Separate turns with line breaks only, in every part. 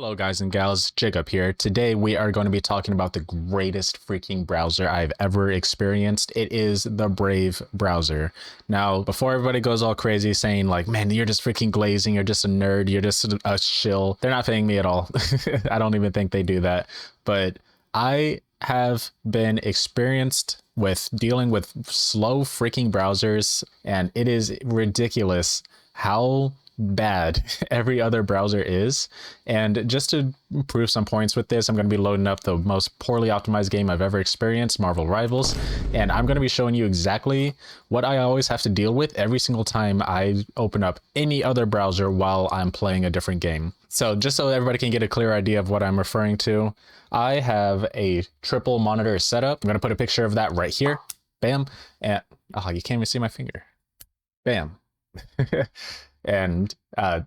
Hello guys and gals, Jaakeup here. Today we are going to be talking about the greatest freaking browser I've ever experienced. It is the Brave browser. Now, before everybody goes all crazy saying like, man, you're just freaking glazing, you're just a nerd, you're just a shill. They're not paying me at all. I don't even think they do that. But I have been experienced with dealing with slow freaking browsers, and it is ridiculous how bad every other browser is. And just to prove some points with this, I'm going to be loading up the most poorly optimized game I've ever experienced, Marvel Rivals, and I'm going to be showing you exactly what I always have to deal with every single time I open up any other browser while I'm playing a different game. So just so everybody can get a clear idea of what I'm referring to, I have a triple monitor setup. I'm going to put a picture of that right here. Bam. And oh, you can't even see my finger. Bam. And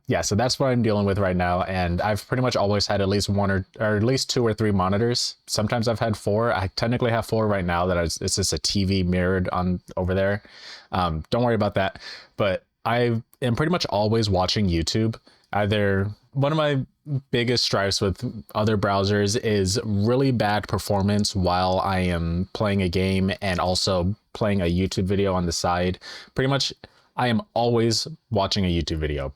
yeah, so that's what I'm dealing with right now. And I've pretty much always had at least one or at least 2 or 3 monitors. Sometimes I've had 4. I technically have 4 right now. It's just a TV mirrored on over there. Don't worry about that. But I am pretty much always watching YouTube. Either one of my biggest stripes with other browsers is really bad performance while I am playing a game and also playing a YouTube video on the side. Pretty much I am always watching a YouTube video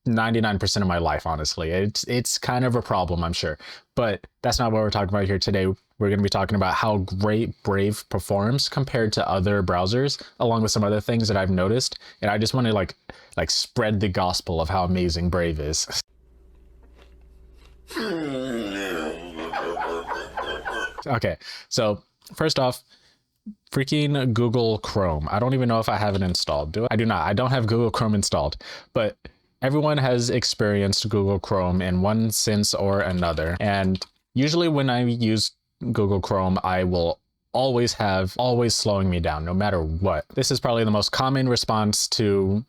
99% of my life, honestly. It's kind of a problem, I'm sure, but that's not what we're talking about here today. We're going to be talking about how great Brave performs compared to other browsers, along with some other things that I've noticed. And I just want to like spread the gospel of how amazing Brave is. Okay, so first off, freaking Google Chrome. I don't even know if I have it installed. I do not. I don't have Google Chrome installed, but everyone has experienced Google Chrome in one sense or another. And usually when I use Google Chrome, I will always slowing me down no matter what. This is probably the most common response to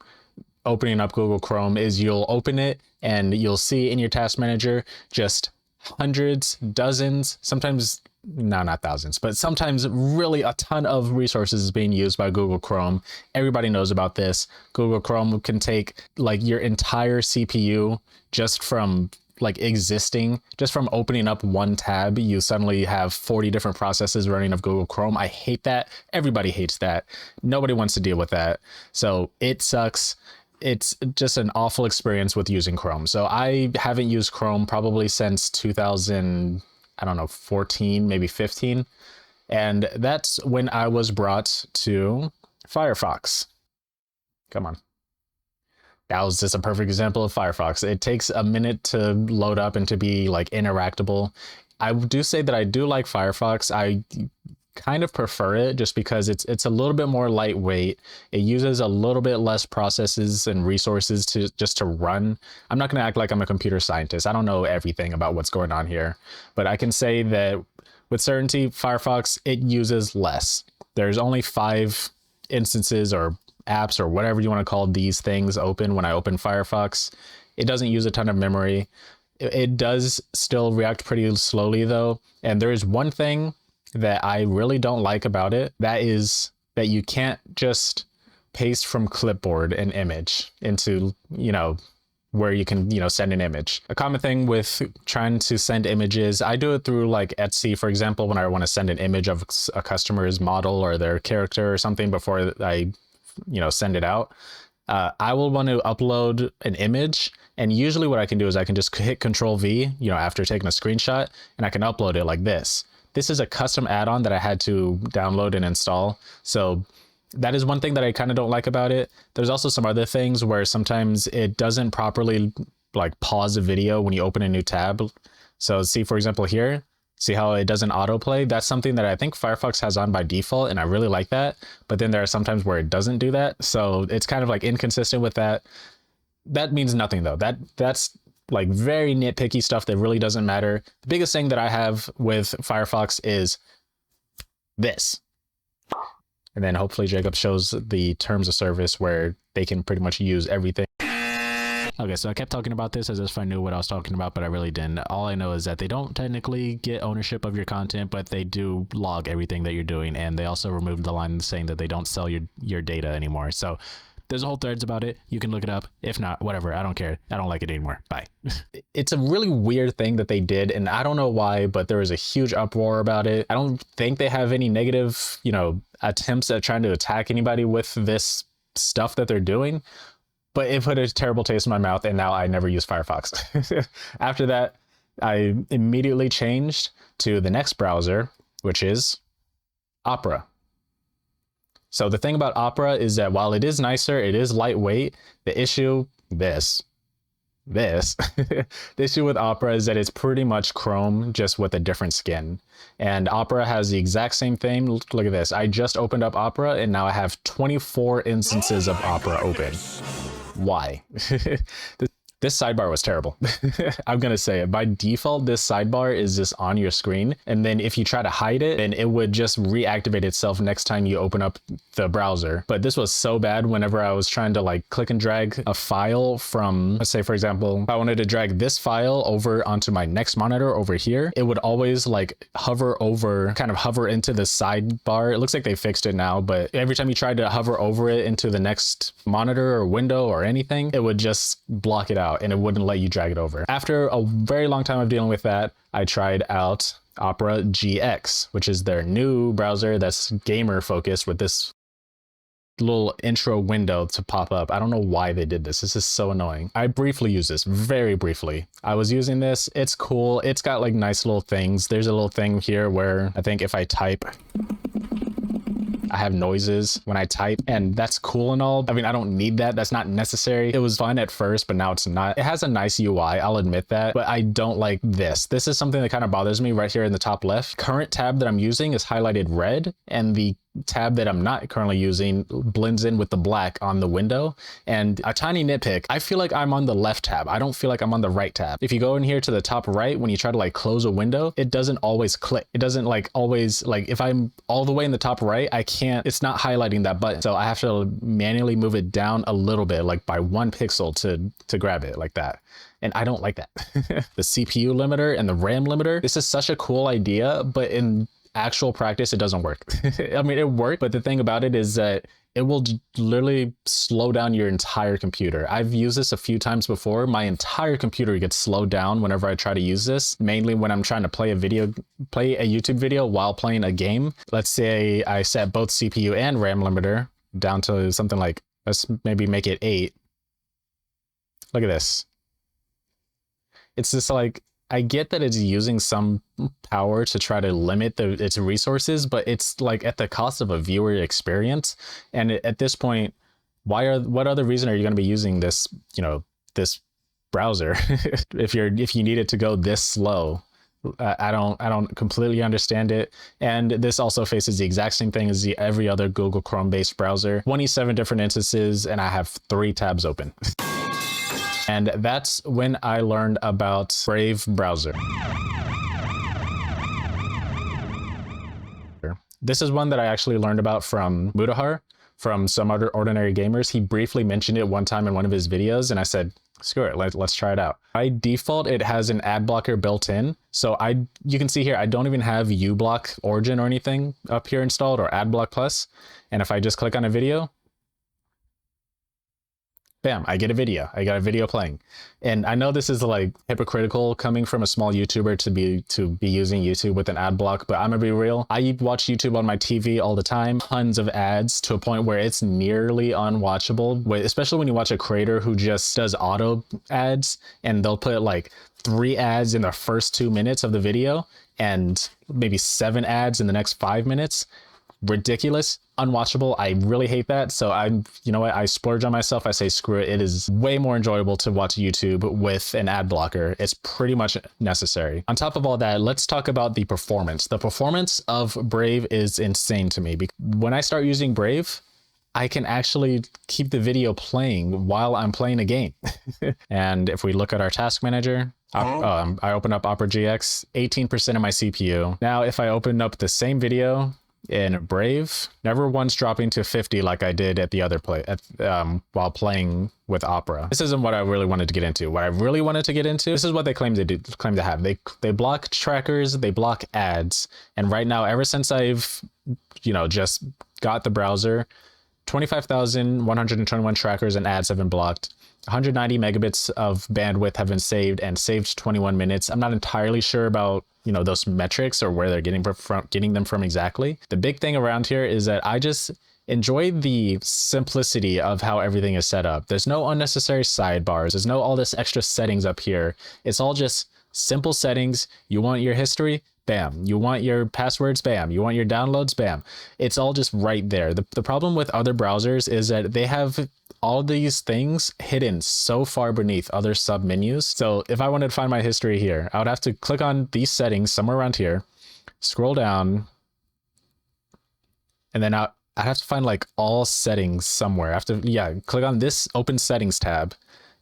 opening up Google Chrome is you'll open it and you'll see in your task manager just hundreds, dozens, sometimes no, not thousands, but sometimes really a ton of resources is being used by Google Chrome. Everybody knows about this. Google Chrome can take like your entire CPU just from just from opening up one tab. You suddenly have 40 different processes running of Google Chrome. I hate that. Everybody hates that. Nobody wants to deal with that. So it sucks. It's just an awful experience with using Chrome. So I haven't used Chrome probably since 14, maybe 15. And that's when I was brought to Firefox. Come on. That was just a perfect example of Firefox. It takes a minute to load up and to be like interactable. I do say that I do like Firefox. I kind of prefer it just because it's a little bit more lightweight. It uses a little bit less processes and resources to run. I'm not going to act like I'm a computer scientist. I don't know everything about what's going on here, but I can say that with certainty, Firefox, it uses less. There's only 5 instances or apps or whatever you want to call these things open when I open Firefox. It doesn't use a ton of memory. It does still react pretty slowly though. And there is one thing that I really don't like about it. That is that you can't just paste from clipboard an image into, where you can, send an image. A common thing with trying to send images, I do it through like Etsy, for example, when I want to send an image of a customer's model or their character or something before I, send it out. I will want to upload an image. And usually what I can do is I can just hit Control V, after taking a screenshot, and I can upload it like this. This is a custom add-on that I had to download and install. So that is one thing that I kind of don't like about it. There's also some other things where sometimes it doesn't properly pause a video when you open a new tab. So see, for example, here, see how it doesn't autoplay? That's something that I think Firefox has on by default, and I really like that. But then there are some times where it doesn't do that. So it's kind of inconsistent with that. That means nothing though. That's very nitpicky stuff that really doesn't matter. The biggest thing that I have with Firefox is this. And then hopefully Jaakeup shows the terms of service where they can pretty much use everything. Okay, so I kept talking about this as if I knew what I was talking about, but I really didn't. All I know is that they don't technically get ownership of your content, but they do log everything that you're doing. And they also removed the line saying that they don't sell your data anymore. So
There's a whole threads about it. You can look it up. If not, whatever. I don't care. I don't like it anymore. Bye.
It's a really weird thing that they did, and I don't know why, but there was a huge uproar about it. I don't think they have any negative, attempts at trying to attack anybody with this stuff that they're doing, but it put a terrible taste in my mouth, and now I never use Firefox. After that, I immediately changed to the next browser, which is Opera. So the thing about Opera is that while it is nicer, it is lightweight. The issue, the issue with Opera is that it's pretty much Chrome, just with a different skin. And Opera has the exact same thing. Look at this. I just opened up Opera, and now I have 24 instances of Opera open. Why? This sidebar was terrible. I'm going to say it. By default, this sidebar is just on your screen. And then if you try to hide it, then it would just reactivate itself next time you open up the browser. But this was so bad whenever I was trying to like click and drag a file from, let's say, for example, if I wanted to drag this file over onto my next monitor over here, it would always like hover into the sidebar. It looks like they fixed it now, but every time you tried to hover over it into the next monitor or window or anything, it would just block it out and it wouldn't let you drag it over. After a very long time of dealing with that, I tried out Opera GX, which is their new browser that's gamer focused with this little intro window to pop up. I don't know why they did this. This is so annoying. I briefly used this, very briefly. I was using this. It's cool. It's got like nice little things. There's a little thing here where I think if I type, I have noises when I type, and that's cool and all. I mean, I don't need that. That's not necessary. It was fun at first, but now it's not. It has a nice UI, I'll admit that, but I don't like this. This is something that kind of bothers me right here in the top left. Current tab that I'm using is highlighted red, and the tab that I'm not currently using blends in with the black on the window. And a tiny nitpick, I feel like I'm on the left tab. I don't feel like I'm on the right tab. If you go in here to the top right, when you try to like close a window, it doesn't always click. It doesn't like always, like if I'm all the way in the top right, I can't, it's not highlighting that button. So I have to manually move it down a little bit, like by 1 pixel to grab it like that. And I don't like that. The CPU limiter and the RAM limiter, this is such a cool idea, but in actual practice, it doesn't work. I mean, it worked, but the thing about it is that it will literally slow down your entire computer. I've used this a few times before. My entire computer gets slowed down whenever I try to use this, mainly when I'm trying to play a YouTube video while playing a game. Let's say I set both CPU and RAM limiter down to something like, let's maybe make it 8. Look at this. It's just like, I get that it's using some power to try to limit its resources, but it's like at the cost of a viewer experience. And at this point, what other reason are you going to be using this, this browser if you need it to go this slow? I don't completely understand it. And this also faces the exact same thing as every other Google Chrome based browser. 27 different instances, and I have 3 tabs open. And that's when I learned about Brave browser. This is one that I actually learned about from Mudahar, from Some Other Ordinary Gamers. He briefly mentioned it one time in one of his videos, and I said, screw it, let's try it out. By default, it has an ad blocker built in. So you can see here, I don't even have uBlock Origin or anything up here installed, or AdBlock Plus. And if I just click on a video, bam, I get a video. I got a video playing. And I know this is like hypocritical coming from a small YouTuber to be using YouTube with an ad block, but I'm gonna be real. I watch YouTube on my TV all the time, tons of ads to a point where it's nearly unwatchable, especially when you watch a creator who just does auto ads and they'll put like 3 ads in the first 2 minutes of the video and maybe 7 ads in the next 5 minutes. Ridiculous, unwatchable. I really hate that. So you know what, I splurge on myself. I say screw it. It is way more enjoyable to watch YouTube with an ad blocker. It's pretty much necessary. On top of all that, let's talk about the performance. The performance of Brave is insane to me. When I start using Brave, I can actually keep the video playing while I'm playing a game. And if we look at our task manager, I open up Opera GX, 18% of my CPU. Now, if I open up the same video in Brave, never once dropping to 50 like I did at the other while playing with Opera. This isn't what I really wanted to get into. What I really wanted to get into, this is what they claim to have. They block trackers, they block ads. And right now, ever since I've, just got the browser, 25,121 trackers and ads have been blocked. 190 megabits of bandwidth have been saved and saved 21 minutes. I'm not entirely sure about, you know, those metrics or where they're getting them from exactly. The big thing around here is that I just enjoy the simplicity of how everything is set up. There's no unnecessary sidebars. There's no all this extra settings up here. It's all just simple settings. You want your history? Bam. You want your passwords? Bam. You want your downloads? Bam. It's all just right there. The problem with other browsers is that they have all these things hidden so far beneath other sub menus. So if I wanted to find my history here, I would have to click on these settings somewhere around here, scroll down, and then I'd have to find like all settings somewhere. I have to, yeah, click on this open settings tab,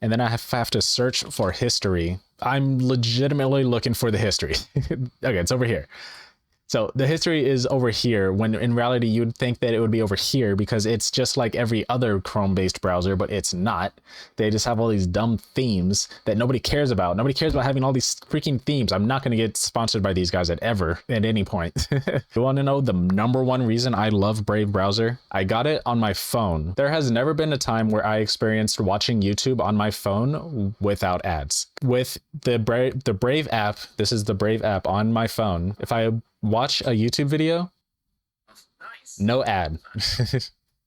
and then I have to search for history. I'm legitimately looking for the history. Okay, it's over here. So the history is over here, when in reality you'd think that it would be over here because it's just like every other Chrome-based browser, but it's not. They just have all these dumb themes that nobody cares about. Nobody cares about having all these freaking themes. I'm not going to get sponsored by these guys at any point. You want to know the #1 reason I love Brave browser? I got it on my phone. There has never been a time where I experienced watching YouTube on my phone without ads. With the Brave app, this is the Brave app on my phone. If I watch a YouTube video, no ad.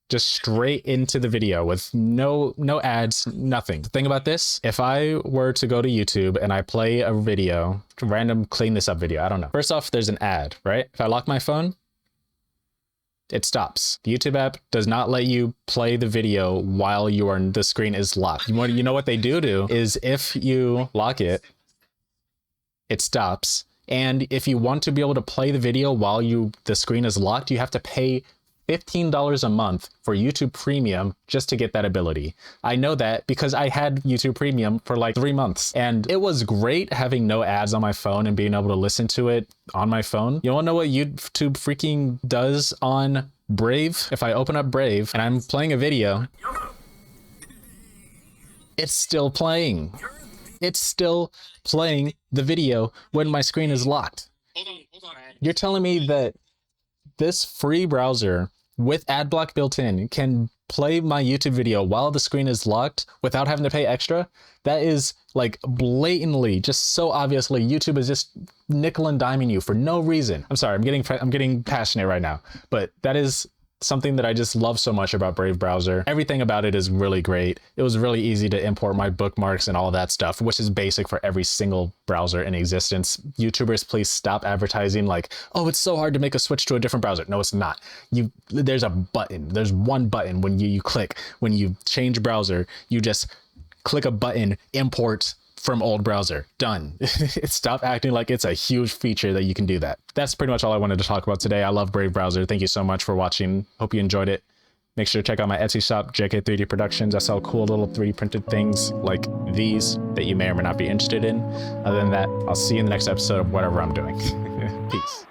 Just straight into the video with no ads, nothing. The thing about this, if I were to go to YouTube and I play a video, random clean this up video, I don't know. First off, there's an ad, right? If I lock my phone, it stops. The YouTube app does not let you play the video while the screen is locked. You know what they do is if you lock it, it stops. And if you want to be able to play the video while the screen is locked, you have to pay $15 a month for YouTube Premium just to get that ability. I know that because I had YouTube Premium for like 3 months, and it was great having no ads on my phone and being able to listen to it on my phone. You wanna know what YouTube freaking does on Brave? If I open up Brave and I'm playing a video, it's still playing. It's still playing the video when my screen is locked. Hold on. You're telling me that this free browser with ad block built in can play my YouTube video while the screen is locked without having to pay extra? That is like blatantly, just so obviously, YouTube is just nickel and diming you for no reason. I'm sorry, I'm getting passionate right now, but that is something that I just love so much about Brave browser. Everything about it is really great. It was really easy to import my bookmarks and all that stuff, which is basic for every single browser in existence. YouTubers, please stop advertising like, oh, it's so hard to make a switch to a different browser. No, it's not. There's a button. There's one button when you click. When you change browser, you just click a button, import from old browser. Done. Stop acting like it's a huge feature that you can do that. That's pretty much all I wanted to talk about today. I love Brave browser. Thank you so much for watching. Hope you enjoyed it. Make sure to check out my Etsy shop, JK3D Productions. I sell cool little 3D printed things like these that you may or may not be interested in. Other than that, I'll see you in the next episode of whatever I'm doing. Peace.